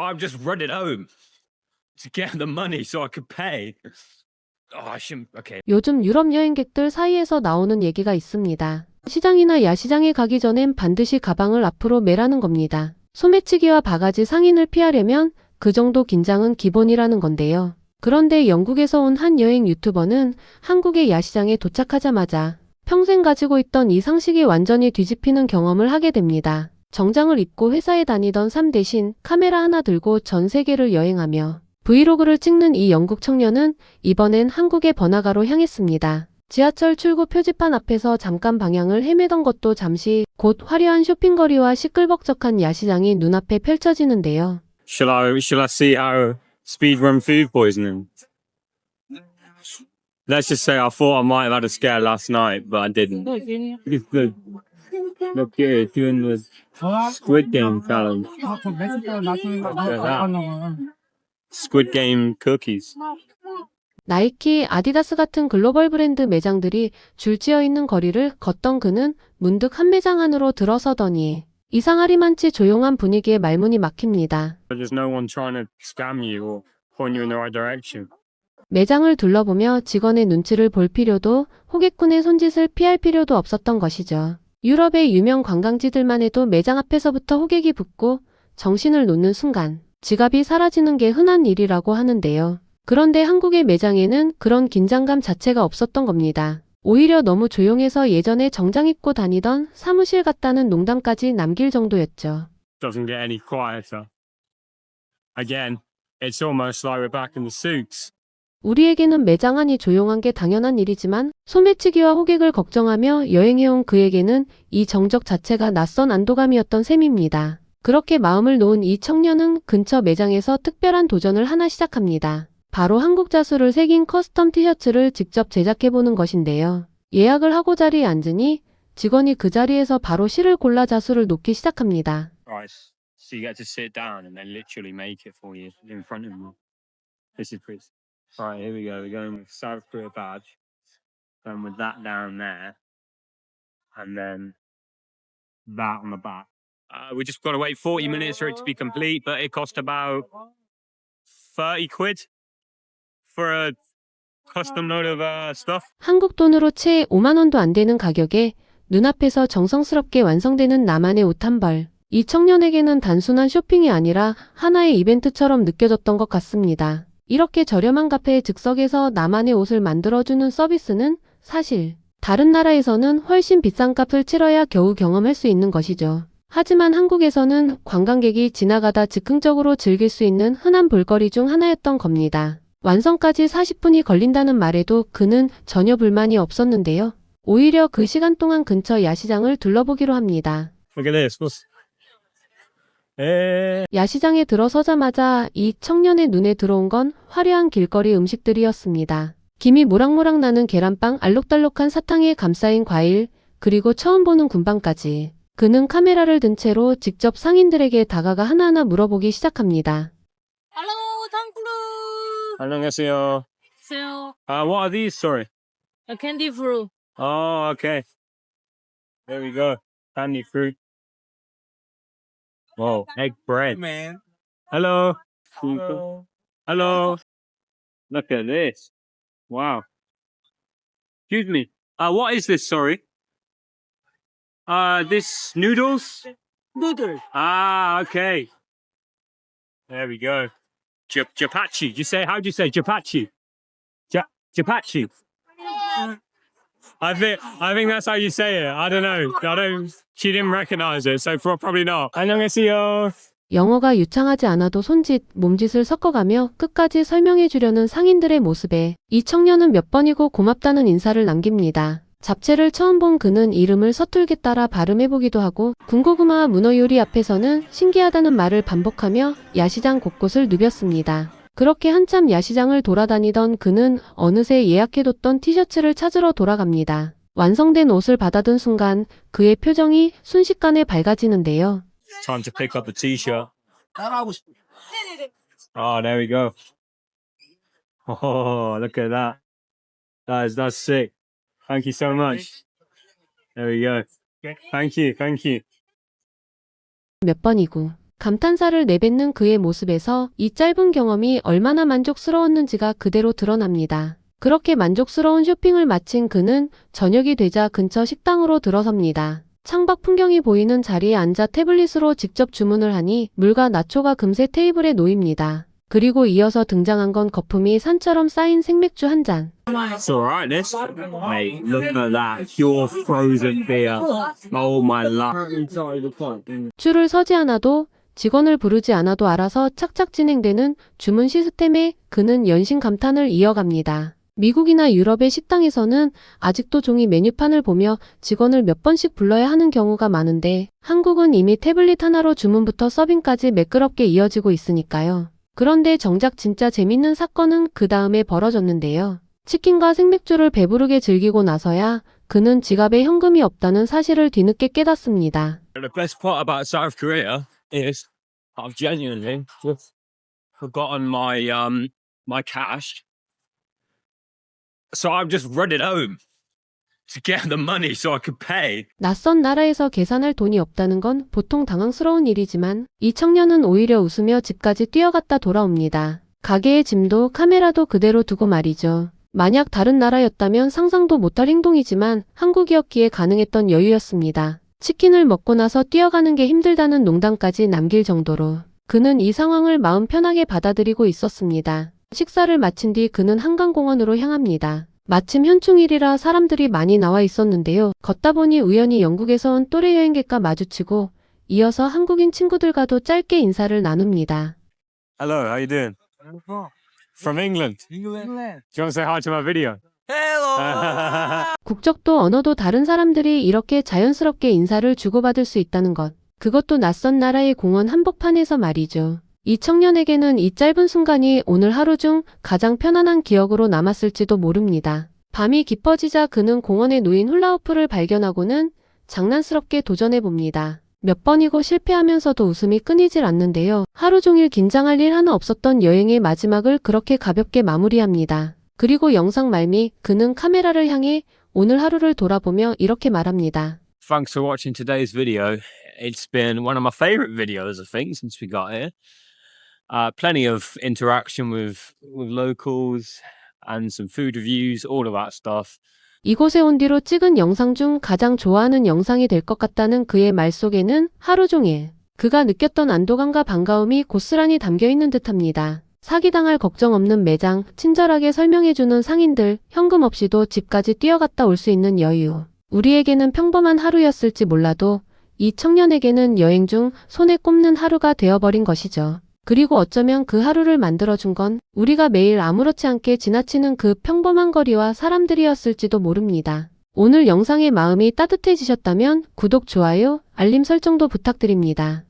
I'm just running home to get the money so I could pay. Oh, I shouldn't. Okay. 요즘 유럽 여행객들 사이에서 나오는 얘기가 있습니다. 시장이나 야시장에 가기 전엔 반드시 가방을 앞으로 매라는 겁니다. 소매치기와 바가지 상인을 피하려면 그 정도 긴장은 기본이라는 건데요. 그런데 영국에서 온 한 여행 유튜버는 한국의 야시장에 도착하자마자 평생 가지고 있던 이 상식이 완전히 뒤집히는 경험을 하게 됩니다. 정장을 입고 회사에 다니던 삶 대신 카메라 하나 들고 전 세계를 여행하며 브이로그를 찍는 이 영국 청년은 이번엔 한국의 번화가로 향했습니다. 지하철 출구 표지판 앞에서 잠깐 방향을 헤매던 것도 잠시 곧 화려한 쇼핑거리와 시끌벅적한 야시장이 눈앞에 펼쳐지는데요. Shall I see how speedrun food poisoning? Let's just say I thought I might have had a scare last night, but I didn't. It's good. Look here, doing the Squid Game challenge. Squid Game cookies. 나이키, 아디다스 같은 글로벌 브랜드 매장들이 줄지어 있는 거리를 걷던 그는 문득 한 매장 안으로 들어서더니 이상하리만치 조용한 분위기에 말문이 막힙니다. There's no one trying to scam you or point you in the right direction. 매장을 둘러보며 직원의 눈치를 볼 필요도 호객꾼의 손짓을 피할 필요도 없었던 것이죠. 유럽의 유명 관광지들만 해도 매장 앞에서부터 호객이 붙고 정신을 놓는 순간 지갑이 사라지는 게 흔한 일이라고 하는데요. 그런데 한국의 매장에는 그런 긴장감 자체가 없었던 겁니다. 오히려 너무 조용해서 예전에 정장 입고 다니던 사무실 같다는 농담까지 남길 정도였죠. Doesn't get any quieter. Again, it's almost like we're back in the souks. 우리에게는 매장 안이 조용한 게 당연한 일이지만 소매치기와 호객을 걱정하며 여행해온 그에게는 이 정적 자체가 낯선 안도감이었던 셈입니다. 그렇게 마음을 놓은 이 청년은 근처 매장에서 특별한 도전을 하나 시작합니다. 바로 한국 자수를 새긴 커스텀 티셔츠를 직접 제작해보는 것인데요. 예약을 하고 자리에 앉으니 직원이 그 자리에서 바로 실을 골라 자수를 놓기 시작합니다. Right, so you get to sit down and they literally make it for you in front of you. This is pretty. Right, here we go. We're going with South Korea badge. Going with that down there. And then that on the back. We just got to wait 40 minutes for it to be complete, but it cost about 30 quid for a custom load of stuff. 한국 돈으로 채 5만 원도 안 되는 가격에 눈앞에서 정성스럽게 완성되는 나만의 옷 한 벌. 이 청년에게는 단순한 쇼핑이 아니라 하나의 이벤트처럼 느껴졌던 것 같습니다. 이렇게 저렴한 카페의 즉석에서 나만의 옷을 만들어주는 서비스는 사실 다른 나라에서는 훨씬 비싼 값을 치러야 겨우 경험할 수 있는 것이죠. 하지만 한국에서는 관광객이 지나가다 즉흥적으로 즐길 수 있는 흔한 볼거리 중 하나였던 겁니다. 완성까지 40분이 걸린다는 말에도 그는 전혀 불만이 없었는데요. 오히려 그 시간 동안 근처 야시장을 둘러보기로 합니다. Look at this. 야시장에 들어서자마자 이 청년의 눈에 들어온 건 화려한 길거리 음식들이었습니다. 김이 모락모락 나는 계란빵, 알록달록한 사탕에 감싸인 과일, 그리고 처음 보는 군빵까지. 그는 카메라를 든 채로 직접 상인들에게 다가가 하나하나 물어보기 시작합니다. Hello, 탕크루. 안녕하세요. So, What are these? Sorry. a candy fruit. Oh, okay. There we go. Candy fruit. Whoa, egg bread. Man. Hello. Hello. Hello. Look at this. Wow. Excuse me. What is this? Sorry. This noodles? Noodle. Ah, okay. There we go. Japachi. How do you say Japachi? Japachi. I think that's how you say it. I don't know. She didn't recognize it, so probably not. 안녕하세요. 영어가 유창하지 않아도 손짓, 몸짓을 섞어가며 끝까지 설명해 주려는 상인들의 모습에 이 청년은 몇 번이고 고맙다는 인사를 남깁니다. 잡채를 처음 본 그는 이름을 서툴게 따라 발음해보기도 하고 군고구마와 문어 요리 앞에서는 신기하다는 말을 반복하며 야시장 곳곳을 누볐습니다. 그렇게 한참 야시장을 돌아다니던 그는 어느새 예약해뒀던 티셔츠를 찾으러 돌아갑니다. 완성된 옷을 받아든 순간 그의 표정이 순식간에 밝아지는데요. Time to pick up the t-shirt. 따라하고 싶어. Oh, there we go. Oh, look at that. That's sick. Thank you so much. There we go. Thank you. 몇 번이고 감탄사를 내뱉는 그의 모습에서 이 짧은 경험이 얼마나 만족스러웠는지가 그대로 드러납니다. 그렇게 만족스러운 쇼핑을 마친 그는 저녁이 되자 근처 식당으로 들어섭니다. 창밖 풍경이 보이는 자리에 앉아 태블릿으로 직접 주문을 하니 물과 나초가 금세 테이블에 놓입니다. 그리고 이어서 등장한 건 거품이 산처럼 쌓인 생맥주 한 잔. It's alright, this. Mate, look at that. Pure frozen beer. Oh my love. 줄을 서지 않아도 직원을 부르지 않아도 알아서 착착 진행되는 주문 시스템에 그는 연신 감탄을 이어갑니다. 미국이나 유럽의 식당에서는 아직도 종이 메뉴판을 보며 직원을 몇 번씩 불러야 하는 경우가 많은데 한국은 이미 태블릿 하나로 주문부터 서빙까지 매끄럽게 이어지고 있으니까요. 그런데 정작 진짜 재밌는 사건은 그 다음에 벌어졌는데요. 치킨과 생맥주를 배부르게 즐기고 나서야 그는 지갑에 현금이 없다는 사실을 뒤늦게 깨닫습니다. The best part about South Korea is I've genuinely just forgotten my cash. So I've just run it home to get the money so I could pay. 낯선 나라에서 계산할 돈이 없다는 건 보통 당황스러운 일이지만 이 청년은 오히려 웃으며 집까지 뛰어갔다 돌아옵니다. 가게의 짐도 카메라도 그대로 두고 말이죠. 만약 다른 나라였다면 상상도 못할 행동이지만 한국이었기에 가능했던 여유였습니다. 치킨을 먹고 나서 뛰어가는 게 힘들다는 농담까지 남길 정도로 그는 이 상황을 마음 편하게 받아들이고 있었습니다. 식사를 마친 뒤 그는 한강공원으로 향합니다. 마침 현충일이라 사람들이 많이 나와 있었는데요. 걷다 보니 우연히 영국에서 온 또래 여행객과 마주치고 이어서 한국인 친구들과도 짧게 인사를 나눕니다. Hello, how you doing? From England. Do you want to say hi to my video? 국적도 언어도 다른 사람들이 이렇게 자연스럽게 인사를 주고받을 수 있다는 것. 그것도 낯선 나라의 공원 한복판에서 말이죠. 이 청년에게는 이 짧은 순간이 오늘 하루 중 가장 편안한 기억으로 남았을지도 모릅니다. 밤이 깊어지자 그는 공원에 놓인 훌라후프를 발견하고는 장난스럽게 도전해봅니다. 몇 번이고 실패하면서도 웃음이 끊이질 않는데요. 하루 종일 긴장할 일 하나 없었던 여행의 마지막을 그렇게 가볍게 마무리합니다. 그리고 영상 말미 그는 카메라를 향해 오늘 하루를 돌아보며 이렇게 말합니다. Thanks for watching today's video. It's been one of my favorite videos, I think, since we got here. Plenty of interaction with locals and some food reviews, all of that stuff. 이곳에 온 뒤로 찍은 영상 중 가장 좋아하는 영상이 될 것 같다는 그의 말 속에는 하루 종일 그가 느꼈던 안도감과 반가움이 고스란히 담겨 있는 듯합니다. 사기당할 걱정 없는 매장, 친절하게 설명해주는 상인들, 현금 없이도 집까지 뛰어갔다 올 수 있는 여유. 우리에게는 평범한 하루였을지 몰라도 이 청년에게는 여행 중 손에 꼽는 하루가 되어버린 것이죠. 그리고 어쩌면 그 하루를 만들어준 건 우리가 매일 아무렇지 않게 지나치는 그 평범한 거리와 사람들이었을지도 모릅니다. 오늘 영상의 마음이 따뜻해지셨다면 구독, 좋아요, 알림 설정도 부탁드립니다.